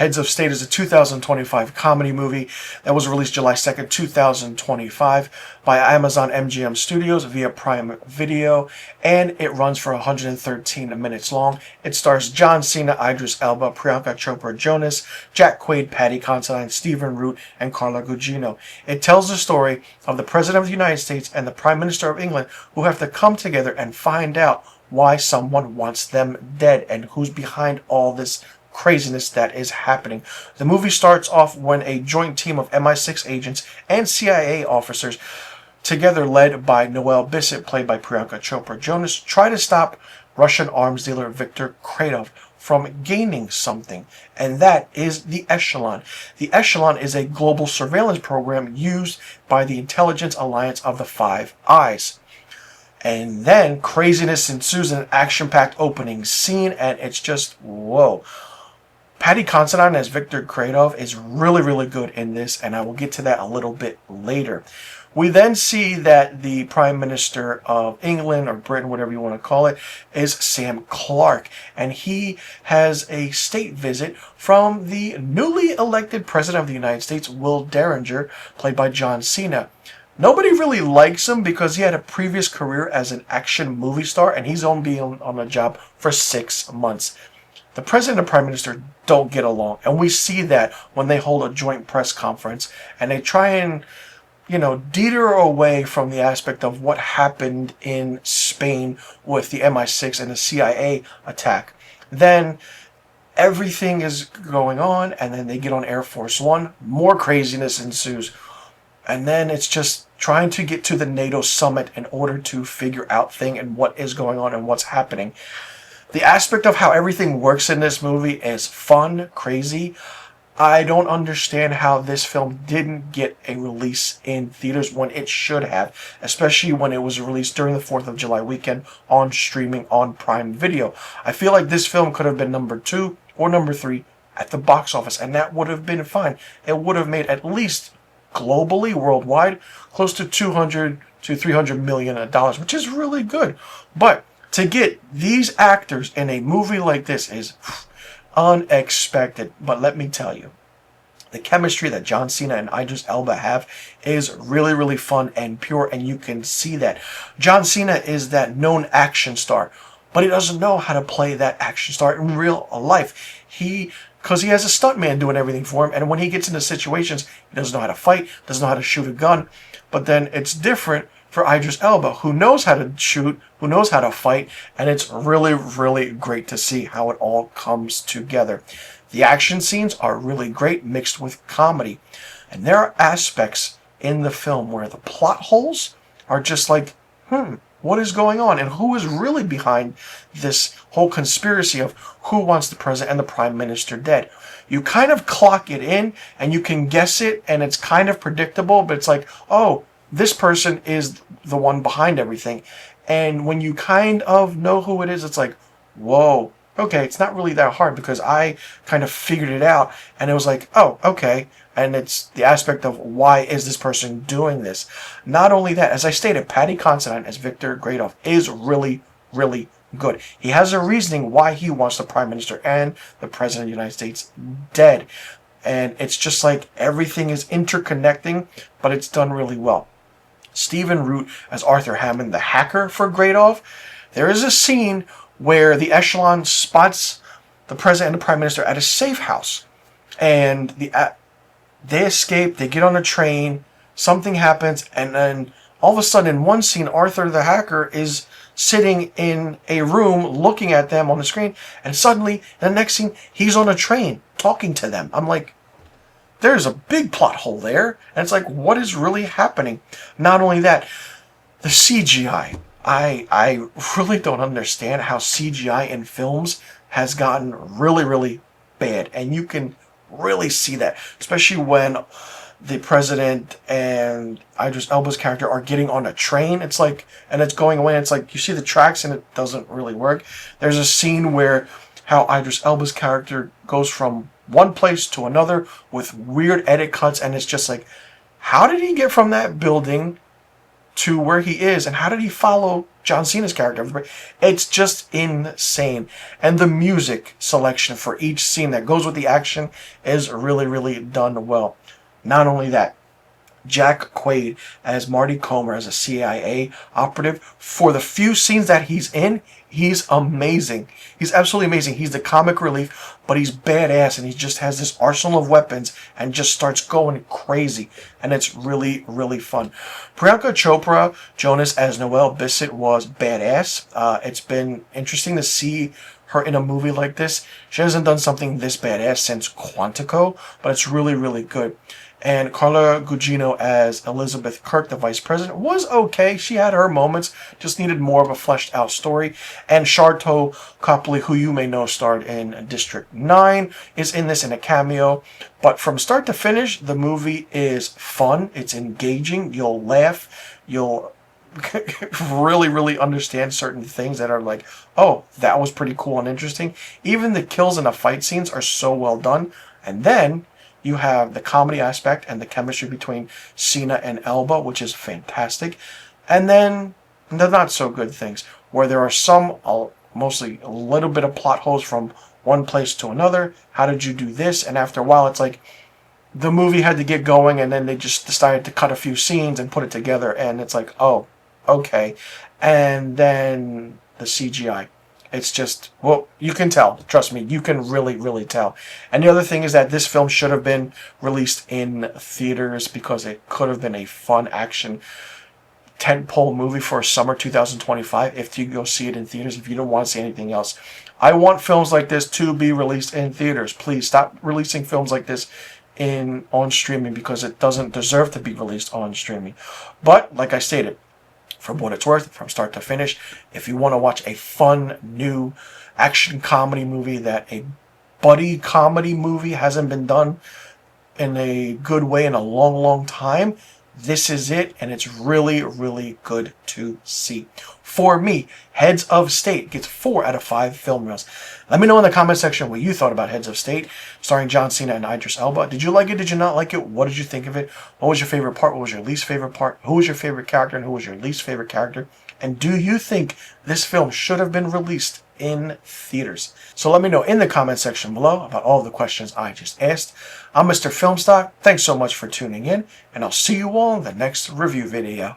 Heads of State is a 2025 comedy movie that was released July 2nd, 2025 by Amazon MGM Studios via Prime Video, and it runs for 113 minutes long. It stars John Cena, Idris Elba, Priyanka Chopra Jonas, Jack Quaid, Paddy Considine, Stephen Root, and Carla Gugino. It tells the story of the President of the United States and the Prime Minister of England who have to come together and find out why someone wants them dead and who's behind all this craziness that is happening. The movie starts off when a joint team of MI6 agents and CIA officers, together led by Noel Bissett, played by Priyanka Chopra Jonas, try to stop Russian arms dealer Viktor Kradov from gaining something, and that is the Echelon. The Echelon is a global surveillance program used by the intelligence alliance of the Five Eyes. And then craziness ensues in an action-packed opening scene, and it's just, whoa. Paddy Considine as Viktor Kradov is really, really good in this, and I will get to that a little bit later. We then see that the Prime Minister of England, or Britain, whatever you want to call it, is Sam Clark, and he has a state visit from the newly elected President of the United States, Will Derringer, played by John Cena. Nobody really likes him because he had a previous career as an action movie star, and he's only been on the job for 6 months. The President and Prime Minister don't get along, and we see that when they hold a joint press conference, and they try and, deter away from the aspect of what happened in Spain with the MI6 and the CIA attack. Then everything is going on, and then they get on Air Force One, more craziness ensues, and then it's just trying to get to the NATO summit in order to figure out things and what is going on and what's happening. The aspect of how everything works in this movie is fun, crazy. I don't understand how this film didn't get a release in theaters when it should have, especially when it was released during the 4th of July weekend on streaming on Prime Video. I feel like this film could have been number 2 or number 3 at the box office, and that would have been fine. It would have made at least globally, worldwide, close to $200 to $300 million, which is really good. But to get these actors in a movie like this is unexpected. But let me tell you, the chemistry that John Cena and Idris Elba have is really, really fun and pure, and you can see that. John Cena is that known action star, but he doesn't know how to play that action star in real life. Because he has a stuntman doing everything for him, and when he gets into situations, he doesn't know how to fight, doesn't know how to shoot a gun. But then it's different for Idris Elba, who knows how to shoot, who knows how to fight, and it's really, really great to see how it all comes together. The action scenes are really great, mixed with comedy. And there are aspects in the film where the plot holes are just like, what is going on? And who is really behind this whole conspiracy of who wants the President and the Prime Minister dead? You kind of clock it in, and you can guess it, and it's kind of predictable, but it's like, oh, this person is the one behind everything. And when you kind of know who it is, it's like, whoa, okay, it's not really that hard because I kind of figured it out. And it was like, oh, okay. And it's the aspect of why is this person doing this? Not only that, as I stated, Paddy Considine as Viktor Kradov is really, really good. He has a reasoning why he wants the Prime Minister and the President of the United States dead. And it's just like everything is interconnecting, but it's done really well. Stephen Root as Arthur Hammond, the hacker for Kradov. There is a scene where the Echelon spots the President and the Prime Minister at a safe house. And they escape, they get on a train, something happens, and then all of a sudden in one scene, Arthur the hacker is sitting in a room looking at them on the screen, and suddenly, in the next scene, he's on a train talking to them. I'm like, there's a big plot hole there. And it's like, what is really happening? Not only that, the CGI. I really don't understand how CGI in films has gotten really, really bad. And you can really see that, especially when the President and Idris Elba's character are getting on a train. It's like, and it's going away. It's like, you see the tracks and it doesn't really work. There's a scene where how Idris Elba's character goes from one place to another with weird edit cuts, and it's just like, how did he get from that building to where he is, and how did he follow John Cena's character. Everybody, it's just insane. And the music selection for each scene that goes with the action is really, really done well. Not only that, Jack Quaid as Marty Comer as a CIA operative. For the few scenes that he's in, he's amazing. He's absolutely amazing. He's the comic relief, but he's badass, and he just has this arsenal of weapons and just starts going crazy. And it's really, really fun. Priyanka Chopra Jonas as Noelle Bissett was badass. It's been interesting to see her in a movie like this. She hasn't done something this badass since Quantico, but it's really, really good. And Carla Gugino as Elizabeth Kirk, the vice president, was okay. She had her moments, just needed more of a fleshed out story. And Sharto Copley, who you may know starred in District 9, is in this in a cameo. But from start to finish, the movie is fun. It's engaging. You'll laugh. You'll really, really understand certain things that are like, oh, that was pretty cool and interesting. Even the kills and the fight scenes are so well done. And then you have the comedy aspect and the chemistry between Cena and Elba, which is fantastic. And then the not so good things, where there are some, mostly a little bit of plot holes from one place to another. How did you do this? And after a while, it's like the movie had to get going, and then they just decided to cut a few scenes and put it together. And it's like, oh, okay. And then the CGI. It's just, well, you can tell. Trust me, you can really, really tell. And the other thing is that this film should have been released in theaters because it could have been a fun action tentpole movie for summer 2025 if you go see it in theaters, if you don't want to see anything else. I want films like this to be released in theaters. Please stop releasing films like this on streaming because it doesn't deserve to be released on streaming. But, like I stated, from what it's worth, from start to finish, if you want to watch a fun, new action comedy movie that a buddy comedy movie hasn't been done in a good way in a long, long time, this is it, and it's really, really good to see. For me, Heads of State gets 4 out of 5 film reels. Let me know in the comment section what you thought about Heads of State, starring John Cena and Idris Elba. Did you like it? Did you not like it? What did you think of it? What was your favorite part? What was your least favorite part? Who was your favorite character and who was your least favorite character? And do you think this film should have been released in theaters? So let me know in the comment section below about all the questions I just asked. I'm Mr. Filmstock. Thanks so much for tuning in, and I'll see you all in the next review video.